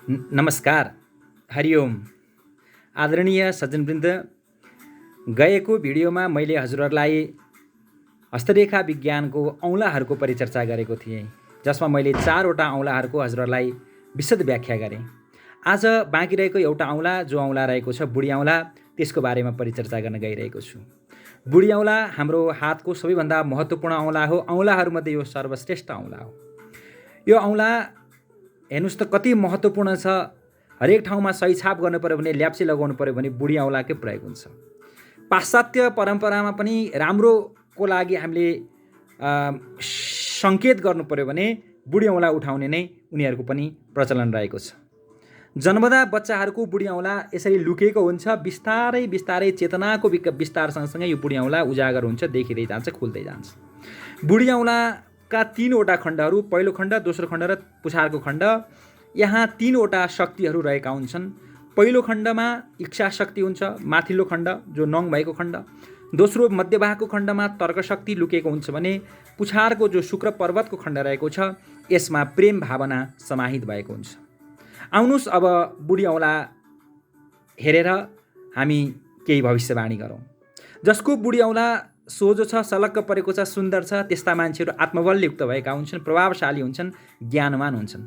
नमस्कार, हरिओम। आदरणीय सज्जनवृन्द, गएको भिडियोमा मैले हजुरहरूलाई हस्तरेखा विज्ञानको औँलाहरूको परिचर्चा गरेको थिएँ, जसमा मैले 4वटा औँलाहरूको हजुरहरूलाई विशद व्याख्या गरेँ। आज बाँकी रहेको एउटा औँला, जो औँला रहेको छ बुढी औँला, त्यसको बारेमा परिचर्चा गर्न गइरहेको छु। बुढी औँला हाम्रो हातको सबैभन्दा महत्त्वपूर्ण औँला हो। औँलाहरूमध्ये यो सर्वश्रेष्ठ औँला हो। यो औँला हेर्नुहोस् त कति महत्त्वपूर्ण छ। हरेक ठाउँमा सही छाप गर्नु पऱ्यो भने, ल्याप्चे लगाउनु पऱ्यो भने बुढी औँलाकै प्रयोग हुन्छ। पाश्चात्य परम्परामा पनि राम्रोको लागि हामीले सङ्केत गर्नु पऱ्यो भने बुढी औँला उठाउने नै उनीहरूको पनि प्रचलन रहेको छ। जन्मदा बच्चाहरूको बुढी औँला यसरी लुकेको हुन्छ। बिस्तारै बिस्तारै चेतनाको विस्तार सँगसँगै यो बुढी औँला उजागर हुन्छ, देखिँदै जान्छ, खुल्दै जान्छ। बुढी औँलाका 3वटा खण्डहरू, पहिलो खण्ड, दोस्रो खण्ड र पुछारको खण्ड, यहाँ 3वटा शक्तिहरू रहेका हुन्छन्। पहिलो खण्डमा इच्छा शक्ति हुन्छ, माथिल्लो खण्ड जो नङ भएको खण्ड। दोस्रो मध्यभागको खण्डमा तर्क शक्ति लुकेको हुन्छ भने पुछारको जो शुक्र पर्वतको खण्ड रहेको छ, यसमा प्रेम भावना समाहित भएको हुन्छ। आउनुहोस् अब बुढी औँला हेरेर हामी केही भविष्यवाणी गरौँ। जसको बुढी औँला सोझो छ, सलक्क परेको छ, सुन्दर छ, त्यस्ता मान्छेहरू आत्मबलयुक्त भएका हुन्छन्, प्रभावशाली हुन्छन्, ज्ञानवान हुन्छन्।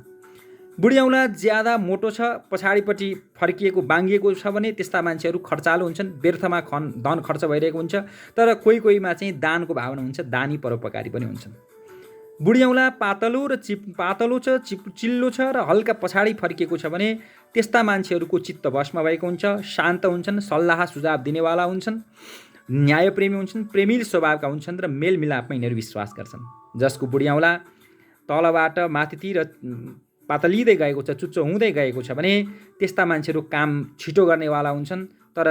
बुढी औँला ज्यादा मोटो छ, पछाडिपट्टि फर्किएको बाङ्गिएको छ भने त्यस्ता मान्छेहरू खर्चालु हुन्छन्, व्यर्थमा धन खर्च भइरहेको हुन्छ। तर कोही कोहीमा चाहिँ दानको भावना हुन्छ, दानी परोपकारी पनि हुन्छन्। बुढी औँला पातलो छ, चिल्लो छ र हल्का पछाडि फर्किएको छ भने त्यस्ता मान्छेहरूको चित्त वशमा भएको हुन्छ, शान्त हुन्छन्, सल्लाह सुझाव दिनेवाला हुन्छन्, न्यायप्रेमी हुन्छन्, प्रेमिल स्वभावका हुन्छन् र मेलमिलापमा यिनीहरू विश्वास गर्छन्। जसको बुढी औँला तलबाट माथितिर पातलिँदै गएको छ, चुच्चो हुँदै गएको छ भने त्यस्ता मान्छेहरू काम छिटो गर्नेवाला हुन्छन्, तर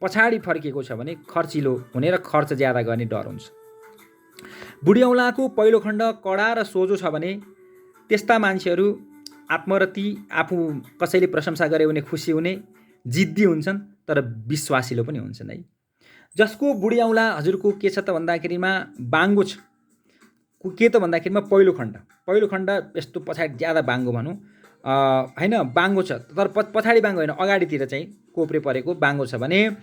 पछाडि फर्किएको छ भने खर्चिलो हुने र खर्च ज्यादा गर्ने डर हुन्छ। बुढी औँलाको पहिलो खण्ड कडा र सोझो छ भने त्यस्ता मान्छेहरू आत्मरति, आफू कसैले प्रशंसा गर्यो भने खुसी हुने, जिद्दी हुन्छन्, तर विश्वासिलो पनि हुन्छन् है। जसको बुढी औँला हजुरको के छ त भन्दाखेरिमा बाङ्गो छ। के त भन्दाखेरिमा पहिलो खण्ड यस्तो पछाडि ज्यादा बाङ्गो भनौँ होइन, बाङ्गो छ, तर पछाडि बाङ्गो होइन, अगाडितिर चाहिँ कोप्रे परेको बाङ्गो छ भने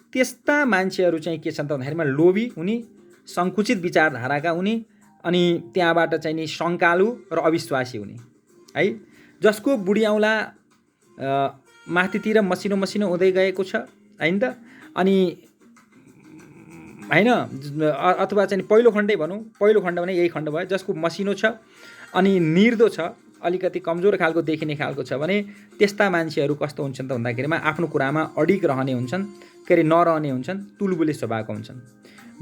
त्यस्ता मान्छेहरू चाहिँ के छन् त भन्दाखेरिमा लोभी हुने, सङ्कुचित विचारधाराका हुने, अनि त्यहाँबाट चाहिँ नि शङ्कालु र अविश्वासी हुने है। जसको बुढी औँला माथितिर मसिनो मसिनो हुँदै गएको छ होइन त, अनि होइन, अथवा चाहिँ पहिलो खण्डै भनौँ, पहिलो खण्ड भने यही खण्ड भयो। जसको मसिनो छ अनि निर्दो छ, अलिकति कमजोर खालको देखिने खालको छ भने त्यस्ता मान्छेहरू कस्तो हुन्छन् त भन्दाखेरिमा आफ्नो कुरामा अडिग रहने हुन्छन्, के अरे नरहने हुन्छन्, तुलबुले स्वभावका हुन्छन्।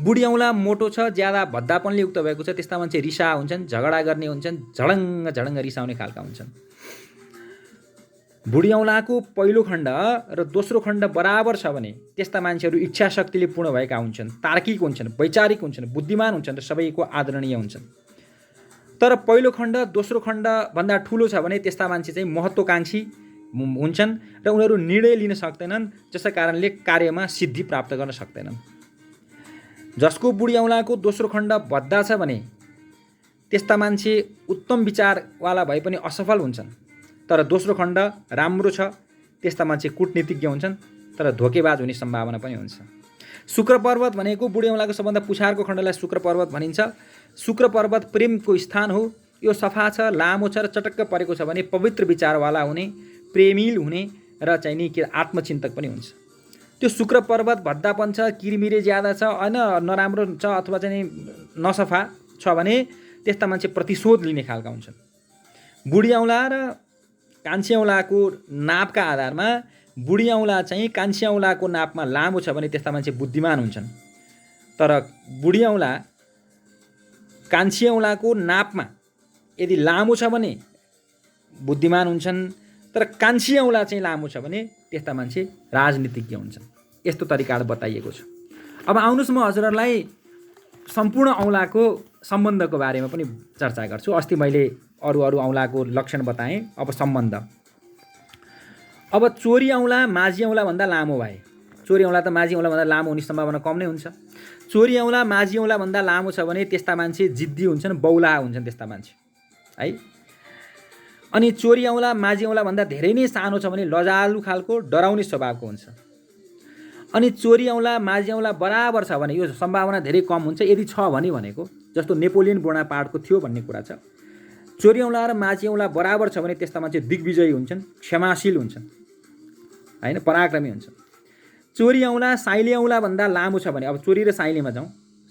बुढी औँला मोटो छ, ज्यादा भद्दापनले युक्त भएको छ, त्यस्ता मान्छे रिसा हुन्छन्, झगडा गर्ने हुन्छन्, झडङ्ग रिसाउने खालका हुन्छन्। बुढी औँलाको पहिलो खण्ड र दोस्रो खण्ड बराबर छ भने त्यस्ता मान्छेहरू इच्छा शक्तिले पूर्ण भएका हुन्छन्, तार्किक हुन्छन्, वैचारिक हुन्छन्, बुद्धिमान हुन्छन् र सबैको आदरणीय हुन्छन्। तर पहिलो खण्ड दोस्रो खण्ड भन्दा ठुलो छ भने त्यस्ता मान्छे चाहिँ महत्त्वकाङ्क्षी हुन्छन् र उनीहरू निर्णय लिन सक्दैनन्, जसै कारणले कार्यमा सिद्धि प्राप्त गर्न सक्दैनन्। जसको बुढी औँलाको दोस्रो खण्ड भद्दा छ भने त्यस्ता मान्छे उत्तम विचारवाला भए पनि असफल हुन्छन्, तर दोस्रो खण्ड राम्रो छ, त्यस्ता मान्छे कूटनीतिज्ञ हुन्छन्, तर धोकेबाज हुने सम्भावना पनि हुन्छ। शुक्र पर्वत भनेको बुढी औँलाको सबभन्दा पुछारको खण्डलाई शुक्र पर्वत भनिन्छ। शुक्र पर्वत प्रेमको स्थान हो। यो सफा छ, लामो छ र चटक्क परेको छ भने पवित्र विचारवाला हुने, प्रेमिल हुने र चाहिँ नि के आत्मचिन्तक पनि हुन्छ। त्यो शुक्र पर्वत भद्दापन छ, किरमिरे ज्यादा छ, होइन, नराम्रो छ, अथवा चाहिँ नसफा छ भने त्यस्ता मान्छे प्रतिशोध लिने खालका हुन्छन्। बुढी औँला र कान्छी औँलाको नापका आधारमा बुढी औँला चाहिँ कान्छी औँलाको नापमा लामो छ भने त्यस्ता मान्छे बुद्धिमान हुन्छन्, तर बुढी औँला कान्छी औँलाको नापमा यदि लामो छ भने बुद्धिमान हुन्छन्, तर कान्छी औँला चाहिँ लामो छ भने त्यस्ता मान्छे राजनीतिज्ञ हुन्छन्। यस्तो तरिकाले बताइएको छ। अब आउनुहोस् म हजुरहरूलाई सम्पूर्ण औँलाको सम्बन्धको बारेमा पनि चर्चा गर्छु। अस्ति मैले अरू औँलाको लक्षण बताएँ, अब सम्बन्ध। अब चोरी औँला माझी औँला भन्दा लामो भए, चोरी औँला त माझी औँला भन्दा लामो हुने सम्भावना कम नै हुन्छ। चोरी औँला माझी औँला भन्दा लामो छ भने त्यस्ता मान्छे जिद्दी हुन्छन्, बौलाहा हुन्छन् त्यस्ता मान्छे है। अनि चोरी औँला माझी औँला भन्दा धेरै नै सानो छ भने लजालु खालको डराउने स्वभावको हुन्छ। अनि चोरी औँला माझी औँला बराबर छ भने यो सम्भावना धेरै कम हुन्छ यदि छ भने भनेको जस्तो नेपोलियन बोनापार्टको थियो भन्ने कुरा छ। चोरी औँला र माझी औँला बराबर छ भने त्यस्ता मान्छे दिग्विजयी हुन्छन्, क्षमाशील हुन्छन्, हैन, पराक्रमी हुन्छन्। चोरी औँला साइले औँला भन्दा लामो छ भने, अब चोरी र साइलेमा जाउँ,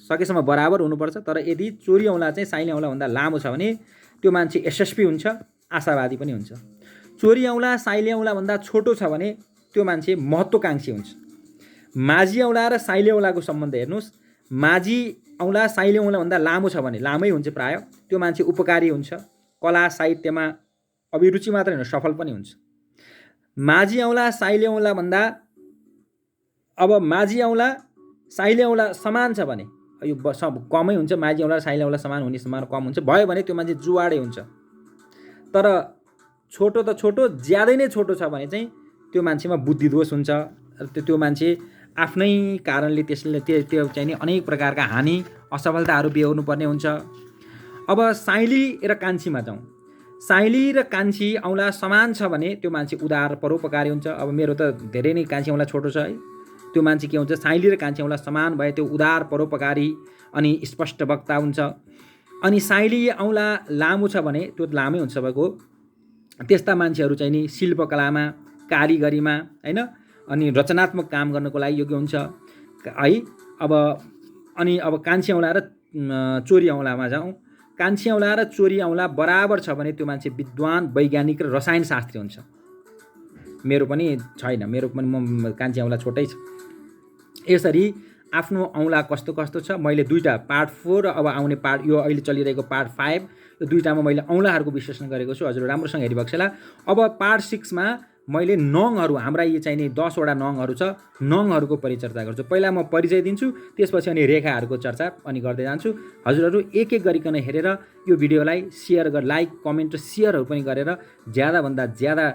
सकेसम्म बराबर हुनुपर्छ, तर यदि चोरी औँला चाहिँ साइले औँला भन्दा लामो छ भने त्यो मान्छे यशस्वी हुन्छ, आशावादी पनि हुन्छ। चोरी औँला साइले औँला भन्दा छोटो छ भने त्यो मान्छे महत्त्वकांक्षी हुन्छ। माझी औँला र साइले औँलाको सम्बन्ध हेर्नुहोस्, माझी औँला साइले औँला भन्दा लामो छ भने, लामै हुन्छ प्राय, त्यो मान्छे उपकारी हुन्छ, कला साहित्यमा अभिरुचि मात्र होइन सफल पनि हुन्छ। माझी औँला साइले औँला भन्दा, अब माझी औँला साइले औँला समान छ भने यो कमै हुन्छ, माझी औँला साइले औँला समान हुने सम्भावना कम हुन्छ, भयो भने त्यो मान्छे जुवाडे हुन्छ। तर छोटो त छोटो, ज्यादै नै छोटो छ भने चाहिँ त्यो मान्छेमा बुद्धिदोष हुन्छ, त्यो मान्छे आफ्नै कारणले त्यो चाहिँ नि अनेक प्रकारका हानि असफलताहरू बेहोर्नु पर्ने हुन्छ। अब साइली र कान्छीमा जाउँ, साइली र कान्छी औँला समान छ भने त्यो मान्छे उदार परोपकारी हुन्छ। अब मेरो त धेरै नै कान्छी औँला छोटो छ है, त्यो मान्छे के हुन्छ, साइली र कान्छी औँला समान भए त्यो उदार परोपकारी अनि स्पष्ट वक्ता हुन्छ। अनि साइली औँला लामो छ भने त्यो लामै हुन्छ सबैको, त्यस्ता मान्छेहरू चाहिँ नि शिल्पकलामा, कारिगरीमा, हैन, अनि रचनात्मक काम गर्नको लागि योग्य हुन्छ है। अब कान्छी औँला र चोरी औँलामा जाउँ, कान्छी औँला र चोरी औँला बराबर छ भने त्यो मान्छे विद्वान, वैज्ञानिक र रसायनशास्त्री हुन्छ। मेरो पनि छैन, मेरो पनि कान्छी औँला छोटै छ। यसरी आफ्नो औँला कस्तो कस्तो छ मैले दुईटा पार्ट 4 र अब आउने पार्ट, यो अहिले चलिरहेको पार्ट 5, यो दुईटामा मैले औँलाहरूको विश्लेषण गरेको छु। हजुर राम्रोसँग हेरिबक्सेला। अब पार्ट 6 मा मैले नङहरू, हाम्रा यी चाहिँ नि 10 वटा नङहरू छ, नङहरूको परिचर्चा गर्छु। पहिला म परिचय दिन्छु, त्यसपछि अनि रेखाहरूको चर्चा अनि गर्दै जान्छु। हजुरहरू एक एक गरिकन हेरेर यो भिडियोलाई सेयर गर, लाइक, कमेन्ट र सेयरहरू पनि गरेर ज्यादाभन्दा ज्यादा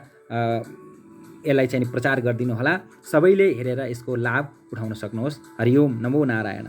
यसलाई चाहिँ प्रचार गरिदिनु होला। सबैले हेरेर यसको लाभ उठाउन सक्नुहोस्। हरिओम, नमो नारायण।